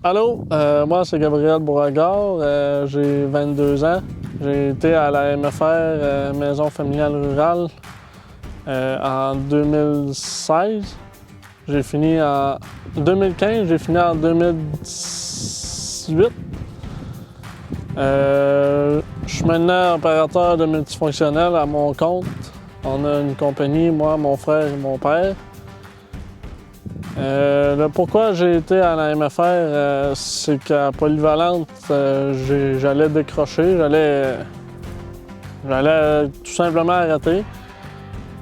Allô, moi c'est Gabriel Beauregard, j'ai 22 ans. J'ai été à la MFR, Maison familiale rurale, en 2016. J'ai fini en 2015, j'ai fini en 2018. Je suis maintenant opérateur de multifonctionnel à mon compte. On a une compagnie, moi, mon frère et mon père. Pourquoi j'ai été à la MFR, c'est qu'à Polyvalente, j'allais décrocher, j'allais tout simplement arrêter.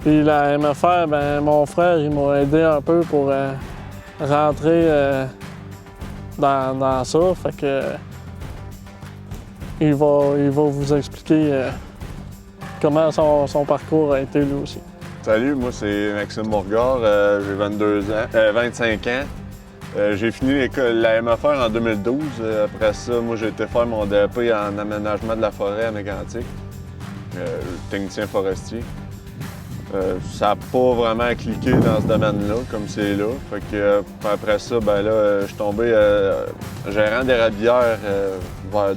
Puis la MFR, mon frère, il m'a aidé un peu pour rentrer dans ça. Fait que il va vous expliquer comment son parcours a été lui aussi. Salut, moi c'est Maxime Beauregard, j'ai 25 ans. J'ai fini la MFR en 2012. Après ça, moi j'ai été faire mon DAP en aménagement de la forêt à Mégantic, technicien forestier. Ça n'a pas vraiment cliqué dans ce domaine-là, comme c'est là. Fait que, après ça, je suis tombé gérant d'érablière vers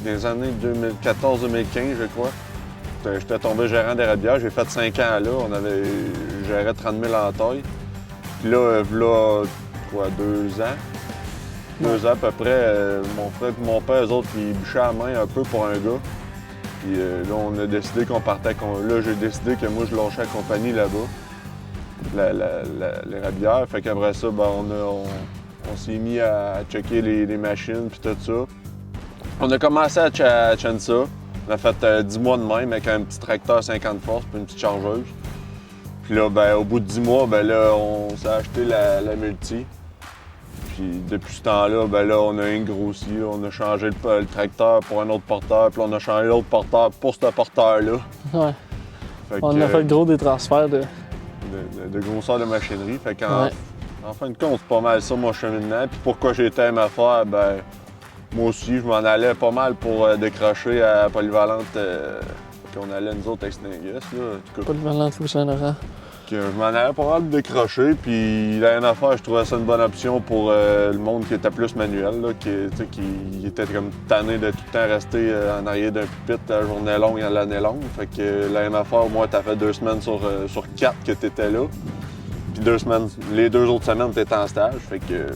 des années 2014-2015, je crois. J'étais tombé gérant d'érablière, j'ai fait 5 ans là, je gérais 30 000 en taille. Puis là, 2 ans? 2 ans à peu près, mon frère et mon père, eux autres, ils bûchaient à la main un peu pour un gars. Puis là, on a décidé qu'on partait. Là, j'ai décidé que moi, je lâchais la compagnie là-bas, l'érablière. Fait qu'après ça, on s'est mis à checker les machines puis tout ça. On a commencé à chaîner ça. On a fait 10 mois de même avec un petit tracteur 50 forces puis une petite chargeuse. Puis là, au bout de 10 mois, on s'est acheté la multi. Puis depuis ce temps-là, on a grossi. On a changé le tracteur pour un autre porteur, puis on a changé l'autre porteur pour ce porteur-là. Ouais. On a fait gros des transferts de grosseur de machinerie. Fait qu'en fin de compte, c'est pas mal ça mon cheminement. Puis pourquoi j'ai été à MFR, moi aussi, je m'en allais pas mal pour décrocher à Polyvalente qu'on allait nous autres extinguer, là, en tout cas. Polyvalente Saint-Laurent. Je m'en allais pas mal décrocher, puis la MFR, je trouvais ça une bonne option pour le monde qui était plus manuel, là, qui était comme tanné de tout le temps rester en arrière d'un pupitre la journée longue à l'année longue. Fait que la MFR, moi, t'as fait 2 semaines sur 4 que t'étais là. Puis les 2 autres semaines, t'étais en stage. Fait que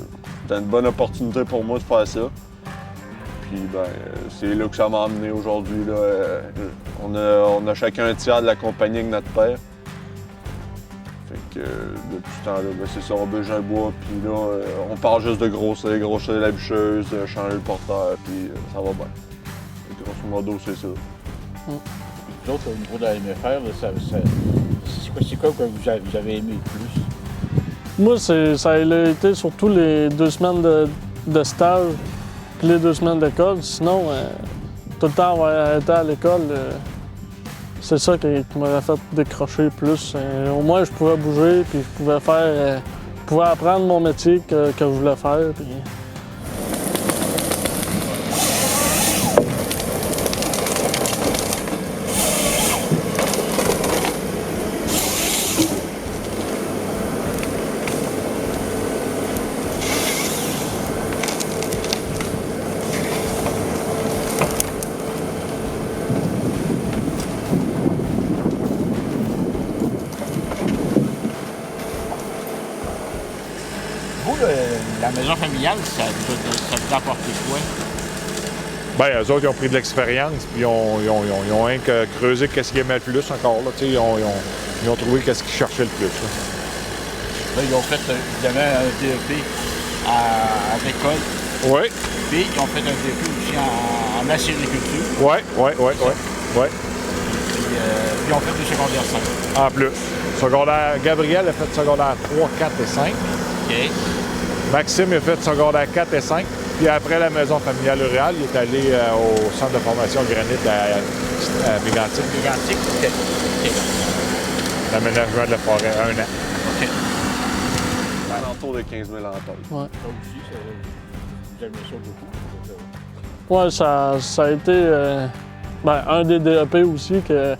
c'était une bonne opportunité pour moi de faire ça. Puis c'est là que ça m'a amené aujourd'hui. On a chacun un tiers de la compagnie avec notre père. Fait que depuis ce temps-là, c'est ça, on bûche un bois, puis là, on part juste de grossir la bûcheuse, changer le porteur, puis ça va bien. Grosso modo, c'est ça. Vous autres, au niveau de la MFR, c'est quoi que vous avez aimé le plus? Moi, ça a été surtout les 2 semaines de stage puis les 2 semaines d'école. Sinon, tout le temps avoir été à l'école, c'est ça qui m'aurait fait décrocher plus. Au moins, je pouvais bouger, puis je pouvais apprendre mon métier que je voulais faire. Puis... La maison familiale, ça vous a apporté quoi? Eux autres, ils ont pris de l'expérience, puis ils ont creusé qu'est-ce qu'ils aimaient le plus encore. Là, ils ont trouvé qu'est-ce qu'ils cherchaient le plus. Là, ils ont fait évidemment un DEP à l'école. Oui. Puis ils ont fait un DEP aussi en acériculture. Oui. Puis ils ont fait du secondaire 5. En plus. Gabriel a fait secondaire 3, 4 et 5. OK. Maxime a fait secondaire 4 et 5. Puis après la maison familiale rurale, il est allé au centre de formation Granit à Mégantic. Mégantic, OK. L'aménagement de la forêt, 1 an. OK. Autour de 15 000 en taille. Ouais. Ça aussi, vous aimez ça beaucoup? Ouais, ça a été un des DEP aussi que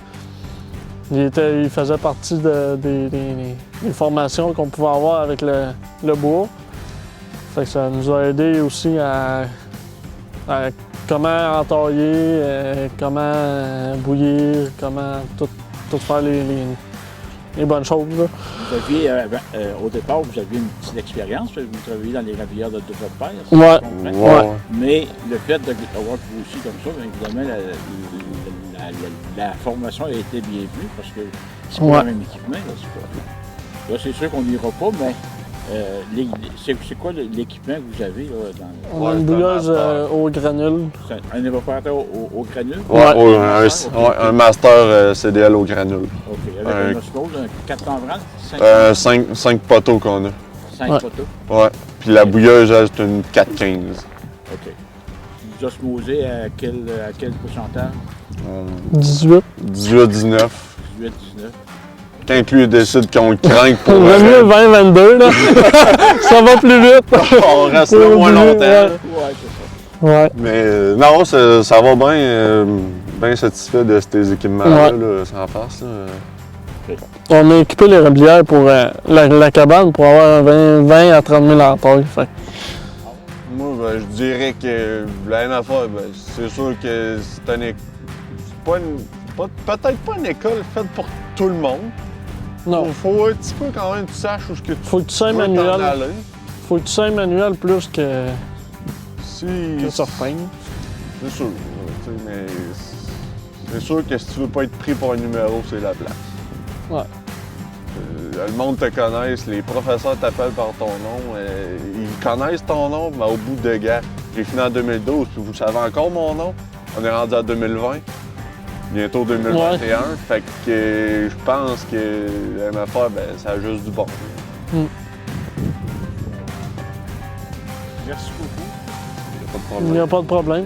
il faisait partie des formations qu'on pouvait avoir avec le bois. Fait que ça nous a aidé aussi à comment entailler, comment bouillir, comment tout faire les bonnes choses. Là. Vous aviez, au départ, vous aviez une petite expérience, vous travailliez dans les ravières de votre père. si Ouais. je comprends. Ouais. Mais le fait d'avoir vous aussi comme ça, bien évidemment, la formation a été bienvenue parce que c'est pas Ouais. le même équipement. Là, c'est sûr qu'on n'ira pas, mais c'est quoi l'équipement que vous avez là, dans On a Ouais, une c'est un bouilleuse master. au granule. un évaporateur au granule? Ouais, Ouais. un master CDL au granule. OK. Avec Un- un osmose, un 430, 5 poteaux qu'on a. 5 Ouais. poteaux. Ouais. Puis la bouilleuse, elle, c'est une 415. OK. Vous osmosez à quel pourcentage? 18. 18-19. 18, 19? Quand lui décide qu'on le craint pour. On va mieux 20-22, là. Ça va plus vite. on reste là moins longtemps. Ouais. Ouais, c'est ça. Ouais. Mais non, ça va bien. Bien satisfait de ces équipements-là, là, sans farce. Là. On a équipé les rablières pour la cabane pour avoir un 20 à 30 000 ampères. Fait que Moi, ben, je dirais que la MFA, ben, c'est sûr que c'est peut-être pas une école faite pour tout le monde. non, Faut un petit peu quand même que tu saches où ce que tu faut que tu sais veux t'en manuel. aller. Faut que tu sais manuel plus que C'est certains. C'est sûr. Tu sais, mais c'est sûr que si tu veux pas être pris pour un numéro, c'est la place. Ouais. Le monde te connaisse, les professeurs t'appellent par ton nom. Ils connaissent ton nom, mais au bout de gars, j'ai fini en 2012, puis vous savez encore mon nom. On est rendu à 2020, bientôt 2021. Fait que je pense que la MFR, ben, ça a juste du bon. Merci beaucoup. Y a pas de Il problème. n'y a pas de problème.